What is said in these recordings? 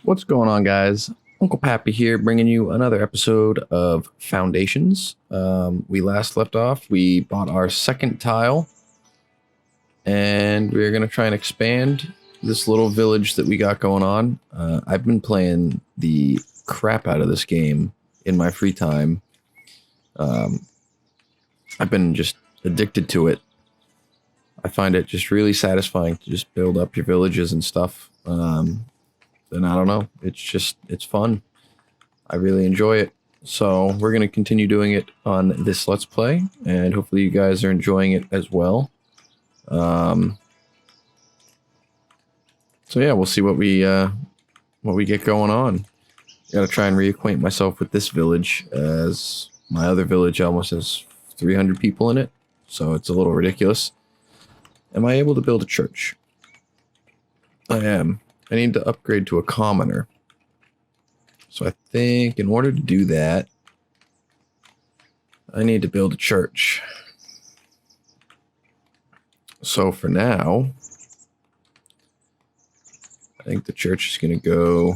What's going on, guys? Uncle Pappy here, bringing you another episode of Foundations. We last left off. We bought our second tile, and we're going to try and expand this little village that we got going on. I've been playing the crap out of this game in my free time. I've been just addicted to it. I find it just really satisfying to just build up your villages and stuff. And I don't know, it's fun. I really enjoy it. So we're going to continue doing it on this Let's Play, and hopefully you guys are enjoying it as well. So yeah, we'll see what we get going on. Got to try and reacquaint myself with this village, as my other village almost has 300 people in it, so it's a little ridiculous. Am I able to build a church? I am. I need to upgrade to a commoner. So I think in order to do that, I need to build a church. So for now, I think the church is going to go...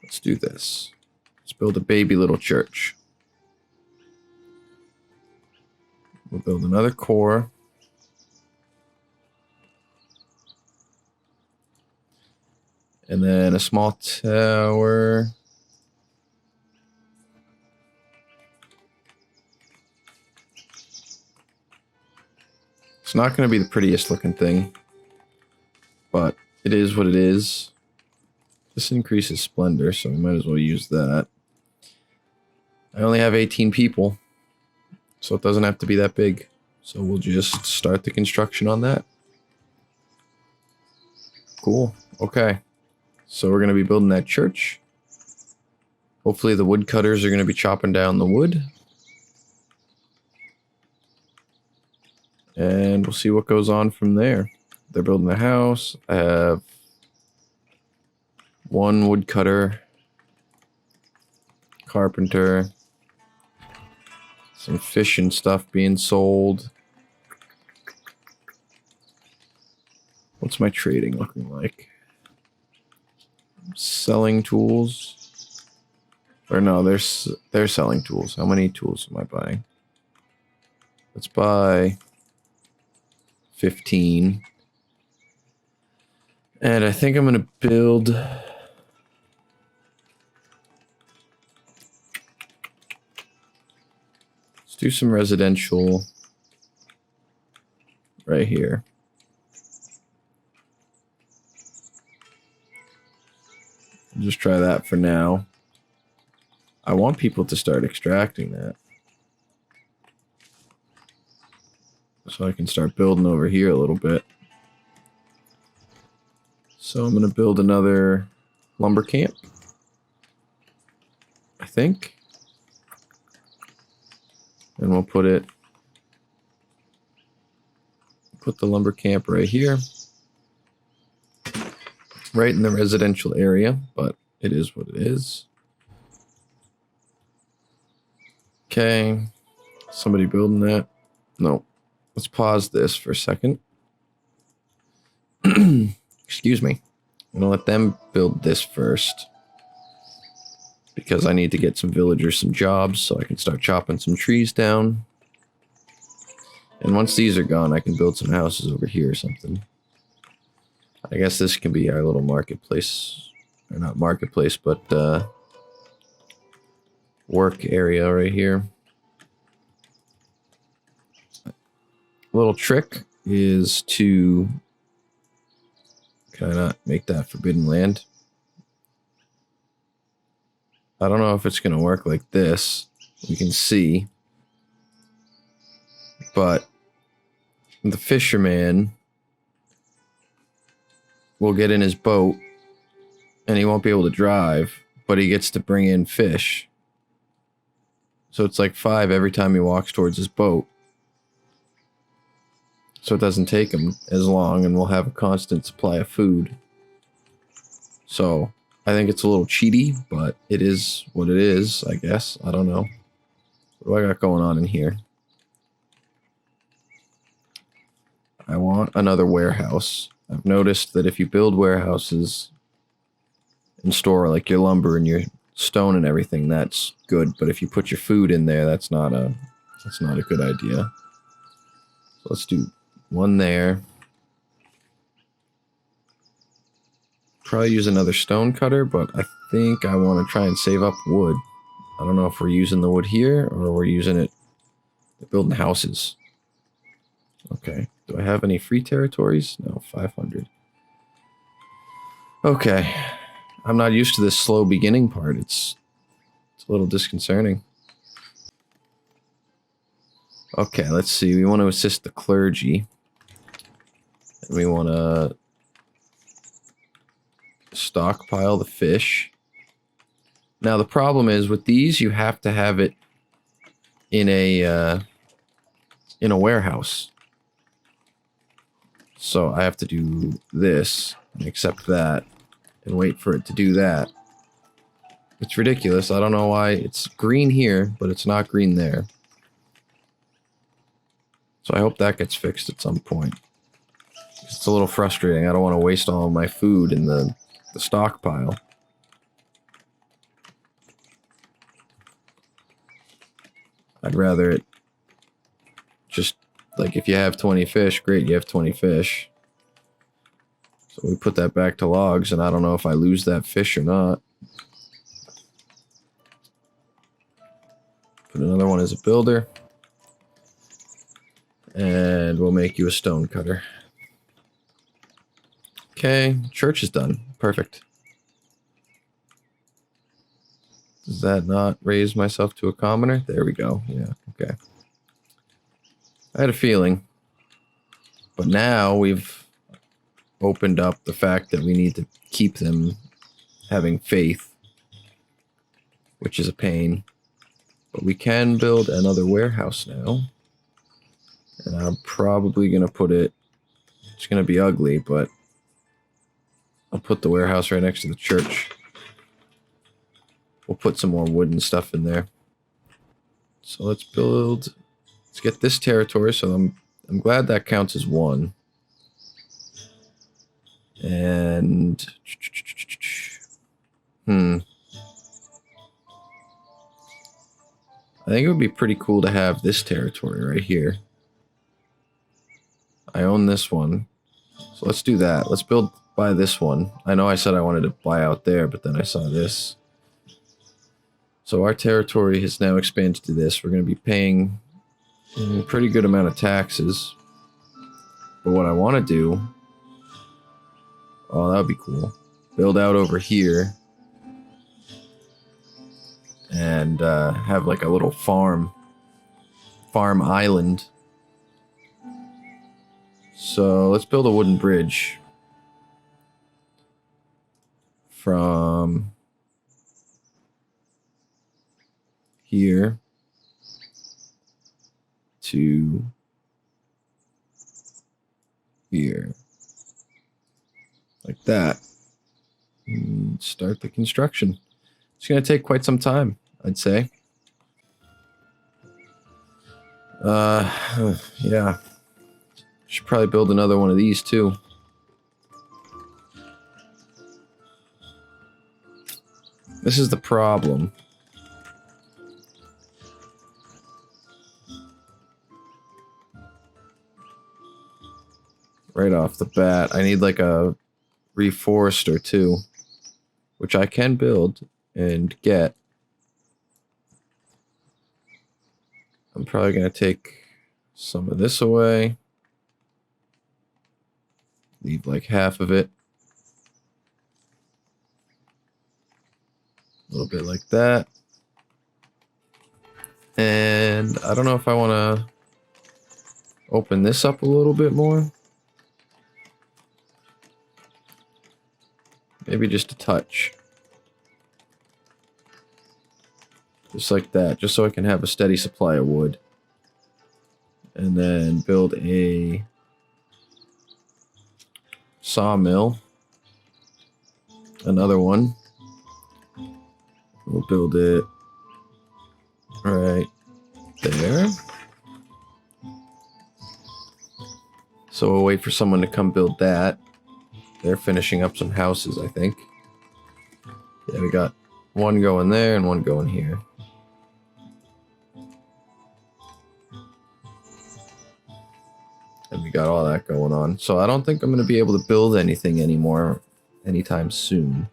let's do this. Let's build a baby little church. We'll build another core. And then a small tower. It's not going to be the prettiest looking thing, but it is what it is. This increases splendor, so we might as well use that. I only have 18 people, so it doesn't have to be that big. So we'll just start the construction on that. Cool. Okay. So we're going to be building that church. Hopefully the woodcutters are going to be chopping down the wood. And we'll see what goes on from there. They're building a house. I have one woodcutter, carpenter, some fish and stuff being sold. What's my trading looking like? Selling tools, or no, they're selling tools. How many tools am I buying? Let's buy 15, and I think I'm gonna build let's do some residential right here. I'll just try that for now. I want people to start extracting that, so I can start building over here a little bit. So I'm going to build another lumber camp, I think. And we'll put the lumber camp right here. Right in the residential area, but it is what it is. Okay, somebody building that? No. Let's pause this for a second. Excuse me. I'm gonna let them build this first, because I need to get some villagers some jobs so I can start chopping some trees down. And once these are gone, I can build some houses over here or something. I guess this can be our little marketplace, or not marketplace, but work area right here. A little trick is to, can I not make that forbidden land? I don't know if it's going to work like this. We can see. But the fisherman will get in his boat, and he won't be able to drive, but he gets to bring in fish. So it's like 5 every time he walks towards his boat. So it doesn't take him as long, and we'll have a constant supply of food. So I think it's a little cheaty, but it is what it is, I guess. I don't know. What do I got going on in here? I want another warehouse. I've noticed that if you build warehouses and store like your lumber and your stone and everything, that's good. But if you put your food in there, that's not a good idea. So let's do one there. Probably use another stone cutter, but I think I want to try and save up wood. I don't know if we're using the wood here or we're using it building houses. Okay. Do I have any free territories? No, 500. Okay. I'm not used to this slow beginning part. It's a little disconcerting. Okay, let's see. We want to assist the clergy. And we want to stockpile the fish. Now, the problem is with these, you have to have it in a warehouse. So I have to do this and accept that and wait for it to do that. It's ridiculous. I don't know why it's green here, but it's not green there. So I hope that gets fixed at some point. It's a little frustrating. I don't want to waste all of my food in the stockpile. I'd rather it just, like, if you have 20 fish, great, you have 20 fish. So we put that back to logs, and I don't know if I lose that fish or not. Put another one as a builder. And we'll make you a stone cutter. Okay, church is done. Perfect. Does that not raise myself to a commoner? There we go. Yeah, okay. I had a feeling. But now we've opened up the fact that we need to keep them having faith, which is a pain. But we can build another warehouse now. And I'm probably going to put it... It's going to be ugly, but I'll put the warehouse right next to the church. We'll put some more wooden stuff in there. So let's build... Let's get this territory, so I'm glad that counts as one. And... I think it would be pretty cool to have this territory right here. I own this one. So let's do that. Let's buy this one. I know I said I wanted to buy out there, but then I saw this. So our territory has now expanded to this. We're going to be paying a pretty good amount of taxes. But what I want to do... Oh, that would be cool. Build out over here. And have like a little farm island. So let's build a wooden bridge from here to here, like that, and start the construction. It's going to take quite some time, I'd say. Yeah. Should probably build another one of these too. This is the problem. Right off the bat, I need like a reforester too, which I can build and get. I'm probably going to take some of this away. Leave like half of it. A little bit like that. And I don't know if I want to open this up a little bit more. Maybe just a touch. Just like that, just so I can have a steady supply of wood. And then build a sawmill. Another one. We'll build it right there. So we'll wait for someone to come build that. They're finishing up some houses, I think. Yeah, we got one going there and one going here. And we got all that going on. So I don't think I'm going to be able to build anything anymore anytime soon.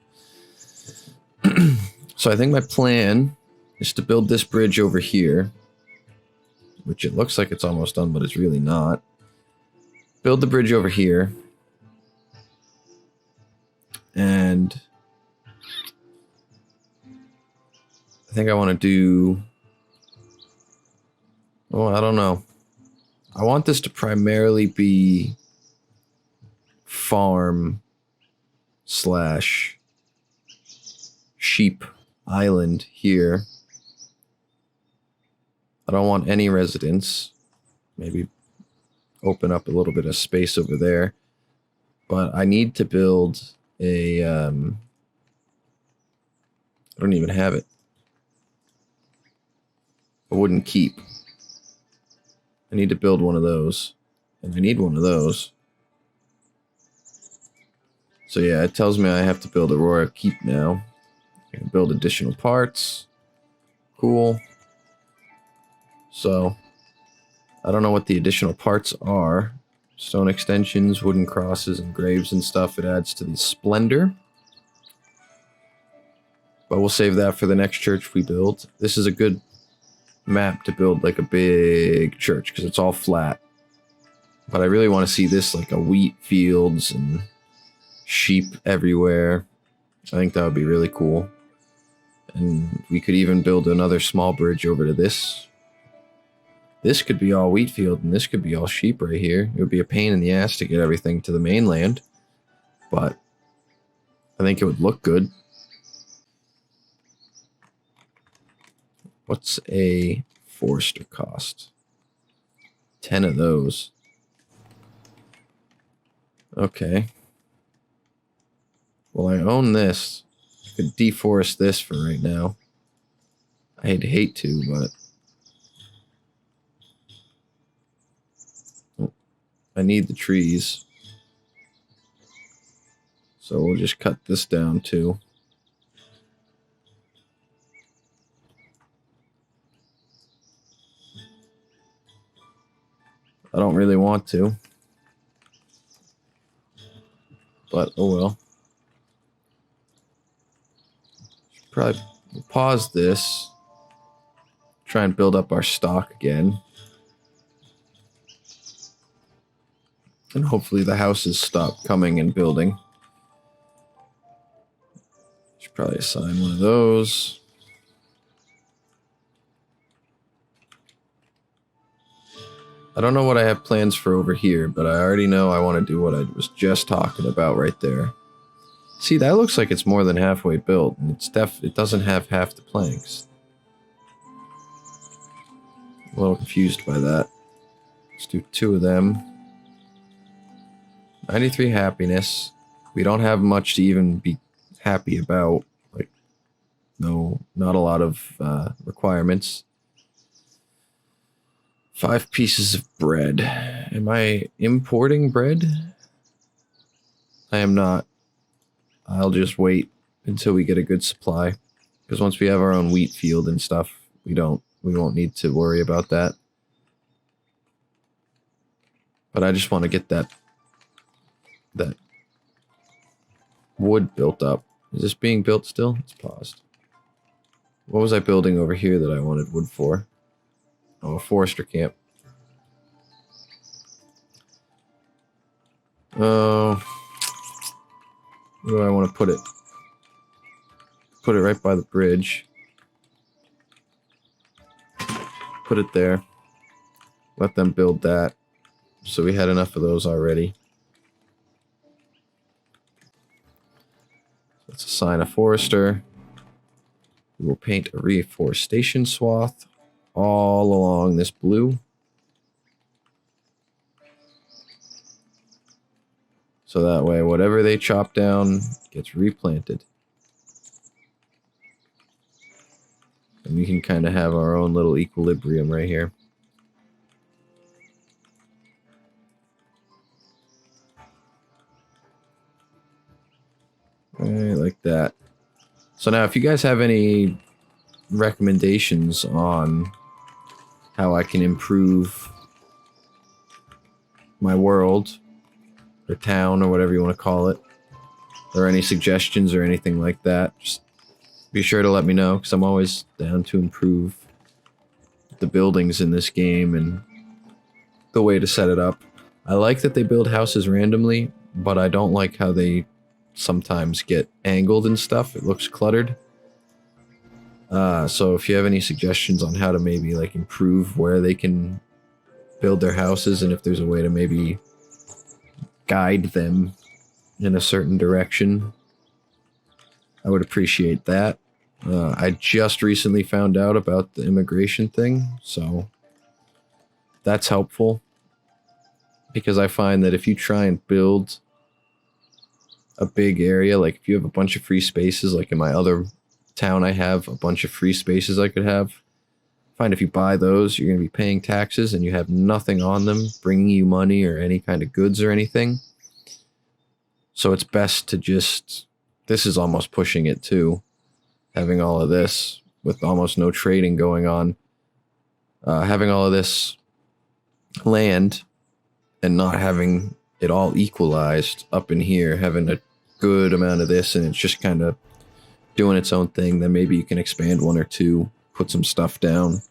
So I think my plan is to build this bridge over here, which it looks like it's almost done, but it's really not. Build the bridge over here. And I think I want to do... Oh, I don't know. I want this to primarily be farm / sheep island here. I don't want any residents. Maybe open up a little bit of space over there. But I need to build a... I don't even have it. A wooden keep. I need to build one of those. And I need one of those. So yeah, it tells me I have to build a royal keep now. I can build additional parts. Cool. So, I don't know what the additional parts are. Stone extensions, wooden crosses, and graves and stuff. It adds to the splendor. But we'll save that for the next church we build. This is a good map to build like a big church because it's all flat. But I really want to see this like a wheat fields and sheep everywhere. I think that would be really cool. And we could even build another small bridge over to this. This could be all wheat field and this could be all sheep right here. It would be a pain in the ass to get everything to the mainland. But I think it would look good. What's a forester cost? 10 of those. Okay. Well, I own this. I could deforest this for right now. I'd hate to, but... I need the trees. So we'll just cut this down too. I don't really want to. But, oh well. Should probably pause this. Try and build up our stock again. And hopefully the houses stop coming and building. Should probably assign one of those. I don't know what I have plans for over here, but I already know I want to do what I was just talking about right there. See, that looks like it's more than halfway built, and it doesn't have half the planks. A little confused by that. Let's do 2 of them. 93 happiness. We don't have much to even be happy about. Like, no, not a lot of requirements. 5 pieces of bread. Am I importing bread? I am not. I'll just wait until we get a good supply. Because once we have our own wheat field and stuff, we won't need to worry about that. But I just want to get that wood built up. Is this being built still? It's paused. What was I building over here that I wanted wood for? Oh, a forester camp. Oh, where do I want to put it? Put it right by the bridge. Put it there. Let them build that. So we had enough of those already. Let's assign a forester. We will paint a reforestation swath all along this blue. So that way, whatever they chop down gets replanted. And we can kind of have our own little equilibrium right here. Right, like that. So now if you guys have any recommendations on how I can improve my world or town or whatever you want to call it, or any suggestions or anything like that, just be sure to let me know, because I'm always down to improve the buildings in this game and the way to set it up. I like that they build houses randomly, but I don't like how they sometimes get angled and stuff. It looks cluttered. So if you have any suggestions on how to maybe like improve where they can build their houses, and if there's a way to maybe guide them in a certain direction, I would appreciate that. I just recently found out about the immigration thing, so that's helpful, because I find that if you try and build a big area, like if you have a bunch of free spaces, like in my other town I have a bunch of free spaces I could have, find if you buy those, you're going to be paying taxes and you have nothing on them bringing you money or any kind of goods or anything. So it's best to just, this is almost pushing it too, having all of this with almost no trading going on, having all of this land and not having it all equalized up in here, having a good amount of this and it's just kind of doing its own thing. Then maybe you can expand one or two, put some stuff down.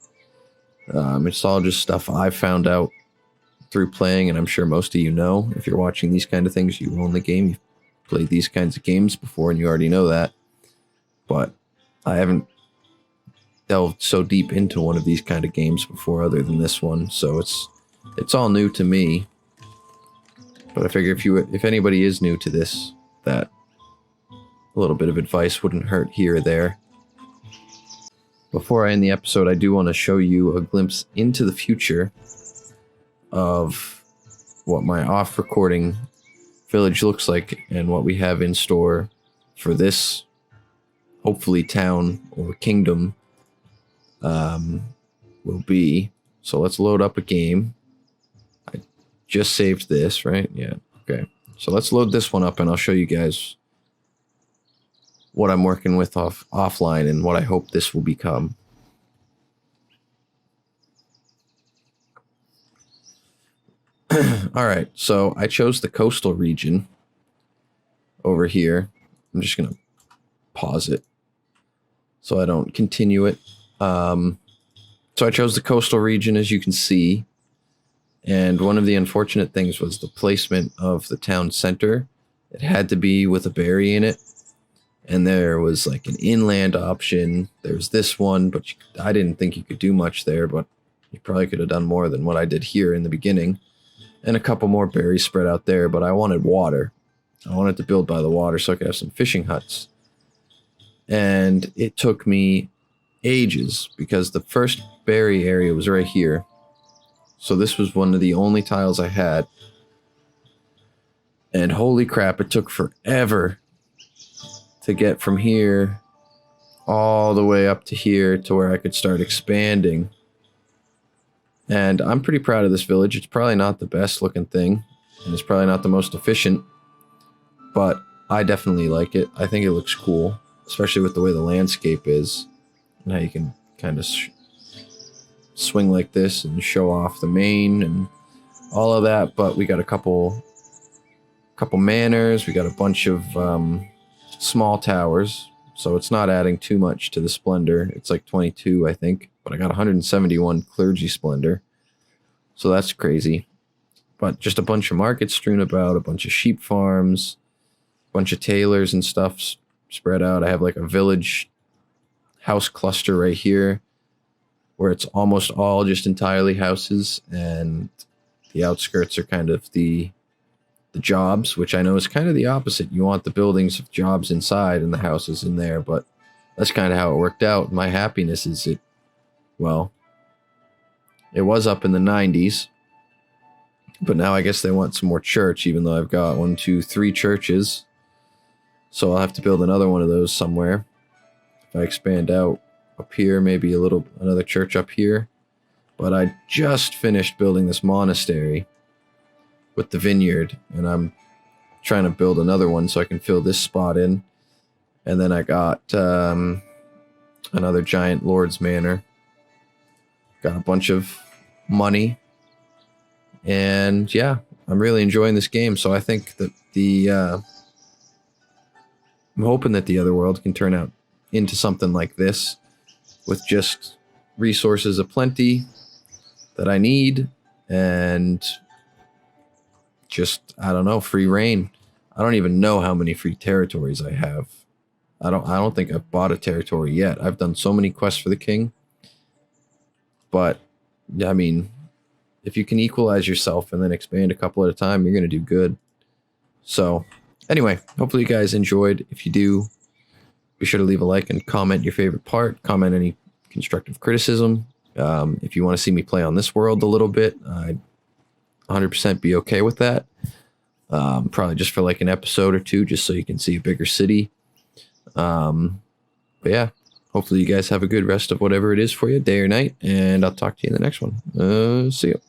It's all just stuff I've found out through playing, and I'm sure most of you know. If you're watching these kind of things, you own the game, you've played these kinds of games before, and you already know that. But I haven't delved so deep into one of these kind of games before other than this one, so it's all new to me. But I figure if anybody is new to this, that a little bit of advice wouldn't hurt here or there. Before I end the episode, I do want to show you a glimpse into the future of what my off-recording village looks like and what we have in store for this, hopefully, town or kingdom will be. So let's load up a game. I just saved this, right? Yeah, okay. So let's load this one up and I'll show you guys what I'm working with offline and what I hope this will become. All right, so I chose the coastal region over here. I'm just going to pause it so I don't continue it. So I chose the coastal region, as you can see. And one of the unfortunate things was the placement of the town center. It had to be with a berry in it. And there was like an inland option. There's this one, but I didn't think you could do much there, but you probably could have done more than what I did here in the beginning. And a couple more berries spread out there, but I wanted water. I wanted to build by the water so I could have some fishing huts. And it took me ages because the first berry area was right here. So this was one of the only tiles I had. And holy crap, it took forever to get from here all the way up to here to where I could start expanding. And I'm pretty proud of this village. It's probably not the best looking thing, and it's probably not the most efficient, but I definitely like it. I think it looks cool, especially with the way the landscape is and how you can kind of swing like this and show off the main and all of that. But we got a couple manors. We got a bunch of small towers, so it's not adding too much to the splendor. It's like 22, I think, but I got 171 clergy splendor, so that's crazy. But just a bunch of markets strewn about, a bunch of sheep farms, a bunch of tailors and stuff spread out. I have like a village house cluster right here where it's almost all just entirely houses, and the outskirts are kind of the jobs, which I know is kind of the opposite. You want the buildings of jobs inside and the houses in there, but that's kind of how it worked out. My happiness is it was up in the 90s, but now I guess they want some more church, even though I've got 1, 2, 3 churches. So I'll have to build another one of those somewhere. If I expand out up here, maybe another church up here. But I just finished building this monastery with the vineyard, and I'm trying to build another one so I can fill this spot in. And then I got another giant lord's manor. Got a bunch of money. And yeah, I'm really enjoying this game. So I think that I'm hoping that the other world can turn out into something like this with just resources aplenty that I need and just, I don't know, free reign. I don't even know how many free territories I have. I don't think I've bought a territory yet. I've done so many quests for the king. But I mean, if you can equalize yourself and then expand a couple at a time, you're going to do good. So anyway, hopefully you guys enjoyed. If you do, be sure to leave a like and comment your favorite part. Comment any constructive criticism. If you want to see me play on this world a little bit, I'd 100% be okay with that. Probably just for like an episode or two, just so you can see a bigger city. But yeah, hopefully you guys have a good rest of whatever it is for you, day or night, and I'll talk to you in the next one. See you.